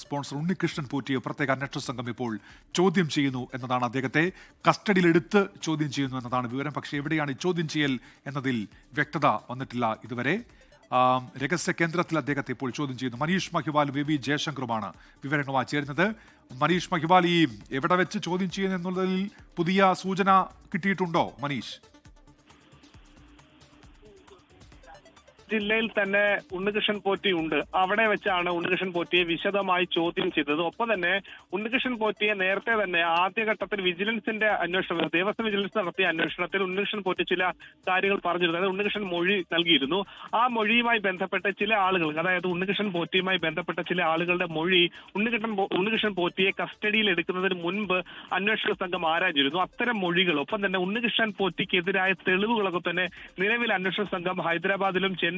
Sponsor Unnikrishnan പോറ്റിയെ പ്രത്യേക അന്വേഷണ സംഘം ഇപ്പോൾ ചോദ്യം ചെയ്യുന്നു എന്നതാണ്. അദ്ദേഹത്തെ കസ്റ്റഡിയിലെടുത്ത് ചോദ്യം ചെയ്യുന്നു എന്നതാണ് വിവരം. പക്ഷേ എവിടെയാണ് ഈ ചോദ്യം ചെയ്യൽ എന്നതിൽ വ്യക്തത വന്നിട്ടില്ല ഇതുവരെ. രഹസ്യ കേന്ദ്രത്തിൽ അദ്ദേഹത്തെ ഇപ്പോൾ ചോദ്യം ചെയ്യുന്നു. മനീഷ് മഹിവാലും വി ജയശങ്കറുമാണ് വിവരങ്ങളുമായി ചേരുന്നത്. മനീഷ് മഹിവാൽ, ഈ എവിടെ വെച്ച് ചോദ്യം ചെയ്യുന്നു എന്നുള്ളതിൽ പുതിയ സൂചന കിട്ടിയിട്ടുണ്ടോ മനീഷ്? ജില്ലയിൽ തന്നെ ഉണ്ണികൃഷ്ണൻ പോറ്റി ഉണ്ട്. അവിടെ വെച്ചാണ് ഉണ്ണികൃഷ്ണൻ പോറ്റിയെ വിശദമായി ചോദ്യം ചെയ്തത്. ഒപ്പം തന്നെ ഉണ്ണികൃഷ്ണൻ പോറ്റിയെ നേരത്തെ തന്നെ ആദ്യഘട്ടത്തിൽ വിജിലൻസിന്റെ അന്വേഷണം, ദേവസ്വം വിജിലൻസ് നടത്തിയ അന്വേഷണത്തിൽ ഉണ്ണികൃഷ്ണൻ പോറ്റി ചില കാര്യങ്ങൾ പറഞ്ഞിരുന്നു. അതായത് ഉണ്ണികൃഷ്ണൻ മൊഴി നൽകിയിരുന്നു. ആ മൊഴിയുമായി ബന്ധപ്പെട്ട ചില ആളുകൾ, അതായത് ഉണ്ണികൃഷ്ണൻ പോറ്റിയുമായി ബന്ധപ്പെട്ട ചില ആളുകളുടെ മൊഴി ഉണ്ണികൃഷ്ണൻ പോറ്റിയെ കസ്റ്റഡിയിൽ എടുക്കുന്നതിന് മുൻപ് അന്വേഷണ സംഘം ആരാഞ്ഞിരുന്നു. അത്തരം മൊഴികൾ, ഒപ്പം തന്നെ ഉണ്ണികൃഷ്ണൻ പോറ്റിക്കെതിരായ തെളിവുകളൊക്കെ തന്നെ നിലവിൽ അന്വേഷണ സംഘം ഹൈദരാബാദിലും ചെന്നൈ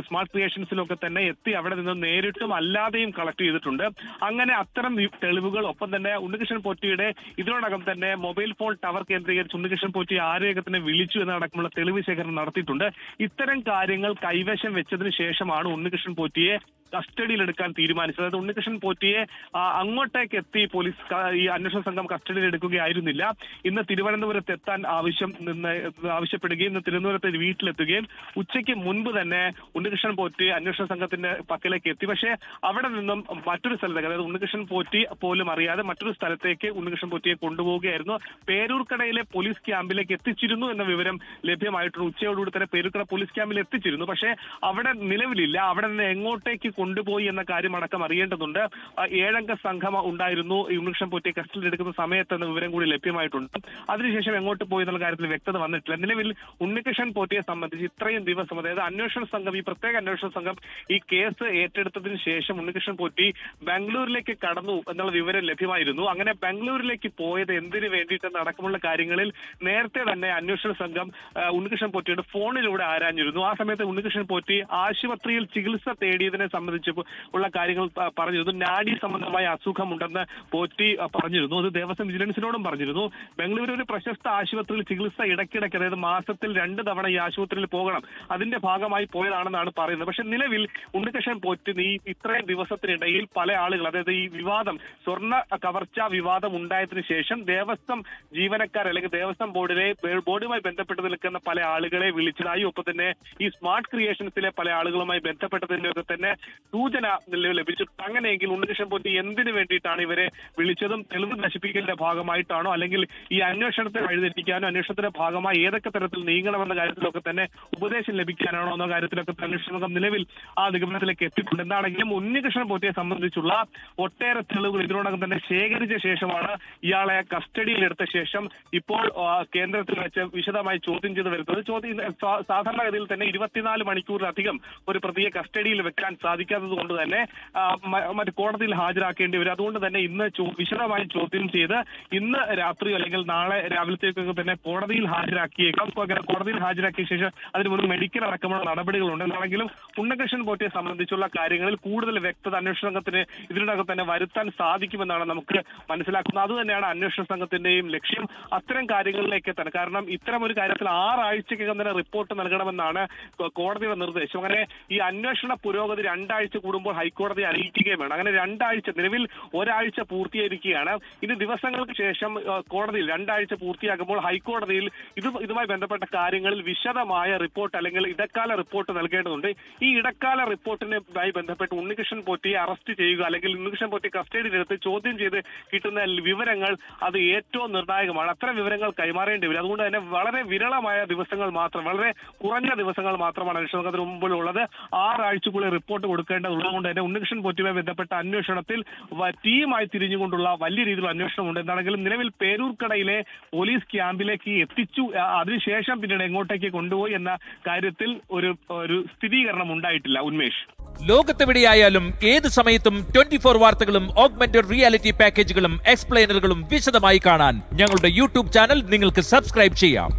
സ്മാർട്ട് ക്രിയേഷൻസിലൊക്കെ തന്നെ എത്തി അവിടെ നിന്ന് നേരിട്ടും അല്ലാതെയും കളക്ട് ചെയ്തിട്ടുണ്ട്. അങ്ങനെ അത്തരം തെളിവുകൾ, ഒപ്പം തന്നെ ഉണ്ണികൃഷ്ണൻ പോറ്റിയുടെ ഇതിനോടകം തന്നെ മൊബൈൽ ഫോൺ ടവർ കേന്ദ്രീകരിച്ച് ഉണ്ണികൃഷ്ണൻ പോറ്റി ആരോഗ്യത്തിനെ വിളിച്ചു എന്നടക്കമുള്ള തെളിവ് ശേഖരണം നടത്തിയിട്ടുണ്ട്. ഇത്തരം കാര്യങ്ങൾ കൈവശം വെച്ചതിന് ശേഷമാണ് ഉണ്ണികൃഷ്ണൻ പോറ്റിയെ കസ്റ്റഡിയിലെടുക്കാൻ തീരുമാനിച്ചത്. അതായത് ഉണ്ണികൃഷ്ണൻ പോറ്റിയെ അങ്ങോട്ടേക്ക് എത്തി പോലീസ് ഈ അന്വേഷണ സംഘം കസ്റ്റഡിയിൽ എടുക്കുകയായിരുന്നില്ല. ഇന്ന് തിരുവനന്തപുരത്ത് എത്താൻ ആവശ്യപ്പെടുകയും ഇന്ന് തിരുവനന്തപുരത്ത് വീട്ടിലെത്തുകയും ഉച്ചയ്ക്ക് മുൻപ് തന്നെ ഉണ്ണികൃഷ്ണൻ പോറ്റി അന്വേഷണ സംഘത്തിന്റെ പക്കലേക്ക് എത്തി. പക്ഷേ അവിടെ നിന്നും മറ്റൊരു സ്ഥലത്തേക്ക്, അതായത് ഉണ്ണികൃഷ്ണൻ പോറ്റി പോലും അറിയാതെ മറ്റൊരു സ്ഥലത്തേക്ക് ഉണ്ണികൃഷ്ണൻ പോറ്റിയെ കൊണ്ടുപോവുകയായിരുന്നു. പേരൂർക്കടയിലെ പോലീസ് ക്യാമ്പിലേക്ക് എത്തിച്ചിരുന്നു എന്ന വിവരം ലഭ്യമായിട്ടുണ്ട്. ഉച്ചയോടുകൂടി തന്നെ പേരൂർക്കട പോലീസ് ക്യാമ്പിൽ എത്തിച്ചിരുന്നു. പക്ഷേ അവിടെ നിലവിലില്ല. അവിടെ നിന്ന് എങ്ങോട്ടേക്ക് കൊണ്ടുപോയി എന്ന കാര്യം അടക്കം അറിയേണ്ടതുണ്ട്. 7 അംഗ സംഘം ഉണ്ടായിരുന്നു ഈ ഉണ്ണികൃഷ്ണൻ പോറ്റിയെ കസ്റ്റഡിയിൽ എടുക്കുന്ന സമയത്ത് എന്ന വിവരം കൂടി ലഭ്യമായിട്ടുണ്ട്. അതിനുശേഷം എങ്ങോട്ട് പോയി എന്നുള്ള കാര്യത്തിൽ വ്യക്തത വന്നിട്ടില്ല. നിലവിൽ ഉണ്ണികൃഷ്ണൻ പോറ്റിയെ സംബന്ധിച്ച് ഇത്രയും ദിവസം, അതായത് അന്വേഷണ സംഘം, ഈ പ്രത്യേക അന്വേഷണ സംഘം ഈ കേസ് ഏറ്റെടുത്തതിന് ശേഷം ഉണ്ണികൃഷ്ണൻ പോറ്റി ബാംഗ്ലൂരിലേക്ക് കടന്നു എന്നുള്ള വിവരം ലഭ്യമായിരുന്നു. അങ്ങനെ ബാംഗ്ലൂരിലേക്ക് പോയത് എന്തിനു വേണ്ടിയിട്ടെന്ന് അടക്കമുള്ള കാര്യങ്ങളിൽ നേരത്തെ തന്നെ അന്വേഷണ സംഘം ഉണ്ണികൃഷ്ണൻ പോറ്റിയുടെ ഫോണിലൂടെ ആരാഞ്ഞിരുന്നു. ആ സമയത്ത് ഉണ്ണികൃഷ്ണൻ പോറ്റി ആശുപത്രിയിൽ ചികിത്സ തേടിയതിനെ സംബന്ധിച്ച് ഉള്ള കാര്യങ്ങൾ പറഞ്ഞിരുന്നു. നാഡി സംബന്ധമായ അസുഖമുണ്ടെന്ന് പോറ്റി പറഞ്ഞിരുന്നു. അത് ദേവസ്വം വിജിലൻസിനോടും പറഞ്ഞിരുന്നു. ബംഗളൂരു ഒരു പ്രശസ്ത ആശുപത്രിയിൽ ചികിത്സ ഇടയ്ക്കിടയ്ക്ക്, അതായത് മാസത്തിൽ 2 തവണ ഈ ആശുപത്രിയിൽ പോകണം, അതിന്റെ ഭാഗമായി പോയതാണെന്നാണ് പറയുന്നത്. പക്ഷെ നിലവിൽ ഉണ്ണികൃഷ്ണൻ പോറ്റി ഇത്രയും ദിവസത്തിനിടയിൽ പല ആളുകൾ, അതായത് ഈ വിവാദം, സ്വർണ്ണ കവർച്ച വിവാദം ഉണ്ടായതിനു ശേഷം ദേവസ്വം ജീവനക്കാർ അല്ലെങ്കിൽ ദേവസ്വം ബോർഡുമായി ബന്ധപ്പെട്ട് നിൽക്കുന്ന പല ആളുകളെ വിളിച്ചതായി, ഒപ്പം തന്നെ ഈ സ്മാർട്ട് ക്രിയേഷൻസിലെ പല ആളുകളുമായി ബന്ധപ്പെട്ടതിലൊക്കെ തന്നെ സൂചന ലഭിച്ചിട്ടുണ്ട്. അങ്ങനെയെങ്കിൽ ഉണ്ണികൃഷ്ണൻ പോറ്റി എന്തിനു വേണ്ടിയിട്ടാണ് ഇവരെ വിളിച്ചതും തെളിവ് നശിപ്പിക്കലിന്റെ ഭാഗമായിട്ടാണോ, അല്ലെങ്കിൽ ഈ അന്വേഷണത്തെ വഴിതെറ്റിക്കാനോ അന്വേഷണത്തിന്റെ ഭാഗമായി ഏതൊക്കെ തരത്തിൽ നീങ്ങണമെന്ന കാര്യത്തിലൊക്കെ തന്നെ ഉപദേശം ലഭിക്കാനാണോ എന്ന കാര്യത്തിലൊക്കെ അന്വേഷണ സംഘം നിലവിൽ ആ നിഗമനത്തിലേക്ക് എത്തിയിട്ടുണ്ട്. എന്താണെങ്കിലും ഉണ്ണികൃഷ്ണൻ പോറ്റിയെ സംബന്ധിച്ചുള്ള ഒട്ടേറെ തെളിവുകൾ ഇതിനോടകം തന്നെ ശേഖരിച്ച ശേഷമാണ് ഇയാളെ കസ്റ്റഡിയിലെടുത്ത ശേഷം ഇപ്പോൾ കേന്ദ്രത്തിൽ വെച്ച് വിശദമായി ചോദ്യം ചെയ്ത് വരുന്നത്. സാധാരണഗതിയിൽ തന്നെ 24 മണിക്കൂറിലധികം ഒരു പ്രതിയെ കസ്റ്റഡിയിൽ വെക്കാൻ സാധിക്കാത്തത് കൊണ്ട് തന്നെ മറ്റ് കോടതിയിൽ ഹാജരാക്കേണ്ടി വരും. അതുകൊണ്ട് തന്നെ ഇന്ന് വിശദമായി ചോദ്യം ചെയ്ത് ഇന്ന് രാത്രി അല്ലെങ്കിൽ നാളെ രാവിലത്തേക്കൊക്കെ തന്നെ കോടതിയിൽ ഹാജരാക്കിയേക്കാം. കോടതിയിൽ ഹാജരാക്കിയ ശേഷം അതിന് മുൻപ് മെഡിക്കൽ അടക്കമുള്ള നടപടികളുണ്ട്. എന്നാണെങ്കിലും ഉണ്ണികൃഷ്ണൻ പോറ്റിയെ സംബന്ധിച്ചുള്ള കാര്യങ്ങളിൽ കൂടുതൽ വ്യക്തത അന്വേഷണ സംഘത്തിന് ഇതിനകം തന്നെ വരുത്താൻ സാധിക്കുമെന്നാണ് നമുക്ക് മനസ്സിലാക്കുന്നത്. അതുതന്നെയാണ് അന്വേഷണ സംഘത്തിന്റെയും ലക്ഷ്യം, അത്തരം കാര്യങ്ങളിലേക്ക് എത്താൻ. കാരണം ഇത്തരം ഒരു കാര്യത്തിൽ 6 ആഴ്ചക്കകം തന്നെ റിപ്പോർട്ട് നൽകണമെന്നാണ് കോടതിയുടെ നിർദ്ദേശം. അങ്ങനെ ഈ അന്വേഷണ പുരോഗതി 2 ആഴ്ച കൂടുമ്പോൾ ഹൈക്കോടതിയെ അറിയിക്കുകയും വേണം. അങ്ങനെ 2 ആഴ്ച, നിലവിൽ 1 ആഴ്ച പൂർത്തീകരിക്കുകയാണ്. ഇനി ദിവസങ്ങൾക്ക് ശേഷം കോടതിയിൽ 2 ആഴ്ച പൂർത്തിയാക്കുമ്പോൾ ഹൈക്കോടതിയിൽ ഇതുമായി ബന്ധപ്പെട്ട കാര്യങ്ങളിൽ വിശദമായ റിപ്പോർട്ട് അല്ലെങ്കിൽ ഇടക്കാല റിപ്പോർട്ട് നൽകേണ്ടതുണ്ട്. ഈ ഇടക്കാല റിപ്പോർട്ടിനുമായി ബന്ധപ്പെട്ട് ഉണ്ണികൃഷ്ണൻ പോറ്റിയെ അറസ്റ്റ് ചെയ്യുക അല്ലെങ്കിൽ ഉണ്ണികൃഷ്ണൻ പോറ്റി കസ്റ്റഡിയിലെടുത്ത് ചോദ്യം ചെയ്ത് കിട്ടുന്ന വിവരങ്ങൾ അത് ഏറ്റവും നിർണായകമാണ്. അത്തരം വിവരങ്ങൾ കൈമാറേണ്ടി വരും. അതുകൊണ്ട് തന്നെ വളരെ വിരളമായ ദിവസങ്ങൾ മാത്രം, വളരെ കുറഞ്ഞ ദിവസങ്ങൾ മാത്രമാണ് അന്വേഷണ സംഘത്തിന് മുമ്പിലുള്ളത്. 6 ആഴ്ചക്കുള്ളിൽ റിപ്പോർട്ട് കൊടുക്കേണ്ടതുള്ളതുകൊണ്ട് തന്നെ ഉണ്ണികൃഷ്ണൻ പോറ്റിയുമായി ബന്ധപ്പെട്ട അന്വേഷണത്തിൽ ടീമായി തിരിഞ്ഞുകൊണ്ടുള്ള വലിയ രീതിയിലുള്ള അന്വേഷണമുണ്ട്. എന്താണെങ്കിലും നിലവിൽ പേരൂർക്കടയിലെ പോലീസ് ക്യാമ്പിലേക്ക് എത്തിച്ചു, അതിനുശേഷം പിന്നീട് എങ്ങോട്ടേക്ക് കൊണ്ടുപോയി എന്ന കാര്യത്തിൽ ഒരു സ്ഥിരീകരണം ഉണ്ടായിട്ടില്ല. ഉന്മേഷ്, ലോകത്തെവിടെയായാലും ഏത് സമയത്തും 24 വാർത്തകളും ഓഗ്മെന്റഡ് റിയാലിറ്റി പാക്കേജുകളും എക്സ്പ്ലെയിനറുകളും വിശദമായി കാണാൻ ഞങ്ങളുടെ യൂട്യൂബ് ചാനൽ നിങ്ങൾക്ക് സബ്സ്ക്രൈബ് ചെയ്യാം.